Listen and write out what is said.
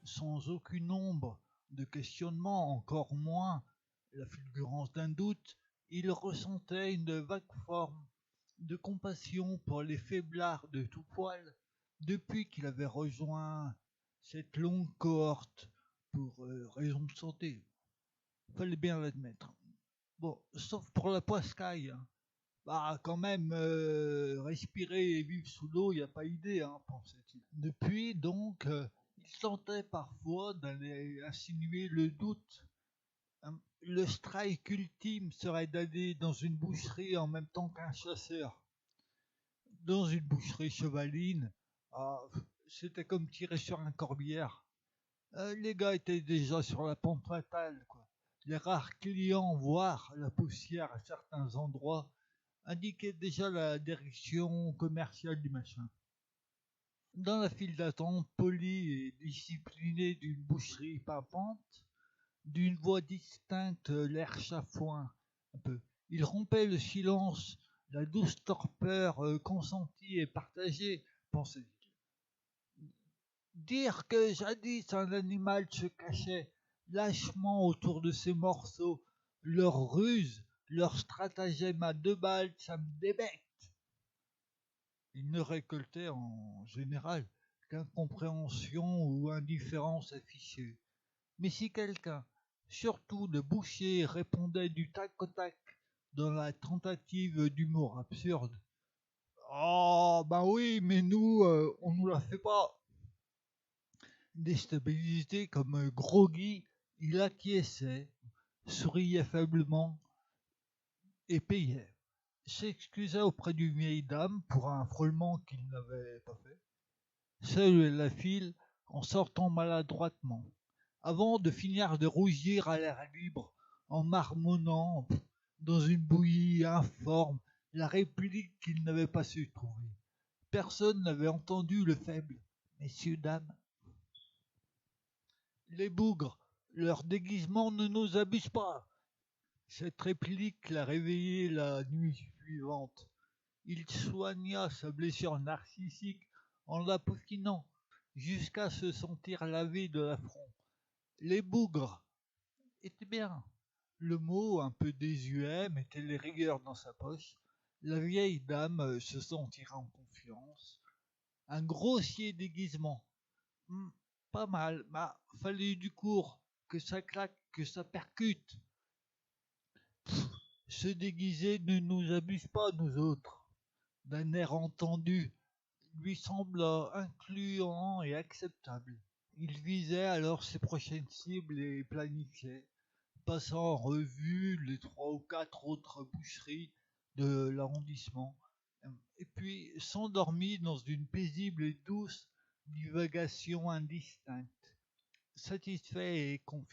sans aucune ombre de questionnement, encore moins la fulgurance d'un doute, il ressentait une vague forme de compassion pour les faiblards de tout poil depuis qu'il avait rejoint cette longue cohorte pour raison de santé. Fallait bien l'admettre. Bon, sauf pour la poiscaille, hein. Bah, quand même, respirer et vivre sous l'eau, il n'y a pas idée, hein, pensait-il. Depuis, donc, il tentait parfois d'aller insinuer le doute. Le strike ultime serait d'aller dans une boucherie en même temps qu'un chasseur. Dans une boucherie chevaline, ah, c'était comme tirer sur un corbière. Les gars étaient déjà sur la pente fatale, quoi. Les rares clients, voire la poussière à certains endroits, indiquaient déjà la direction commerciale du machin. Dans la file d'attente polie et disciplinée d'une boucherie pimpante, d'une voix distincte, l'air chafouin, un peu. Il rompait le silence, la douce torpeur consentie et partagée, pensait-il. Dire que jadis un animal se cachait lâchement autour de ces morceaux, leur ruse, leur stratagème à 2 balles, ça me débecte. Il ne récoltait en général qu'incompréhension ou indifférence affichée. Mais si quelqu'un, surtout le boucher, répondait du tac au tac dans la tentative d'humour absurde, ah, ben oui, mais nous, on nous la fait pas. Déstabilisé comme groggy, il acquiesçait, souriait faiblement et payait. S'excusa auprès d'une vieille dame pour un frôlement qu'il n'avait pas fait. Saluait la file en sortant maladroitement, avant de finir de rougir à l'air libre en marmonnant dans une bouillie informe la réplique qu'il n'avait pas su trouver. Personne n'avait entendu le faible. Messieurs, dames, les bougres, leur déguisement ne nous abuse pas. Cette réplique l'a réveillé la nuit suivante. Il soigna sa blessure narcissique en la peaufinant jusqu'à se sentir lavé de l'affront. Les bougres étaient bien. Le mot, un peu désuet, mettait les rigueurs dans sa poche. La vieille dame se sentira en confiance. Un grossier déguisement. Pas mal, bah, fallait du cours, que ça claque, que ça percute. Se déguiser ne nous abuse pas, nous autres. D'un air entendu, lui sembla incluant et acceptable. Il visait alors ses prochaines cibles et planifiait, passant en revue les 3 ou 4 autres boucheries de l'arrondissement, et puis s'endormit dans une paisible et douce divagation indistincte, satisfait et confiant.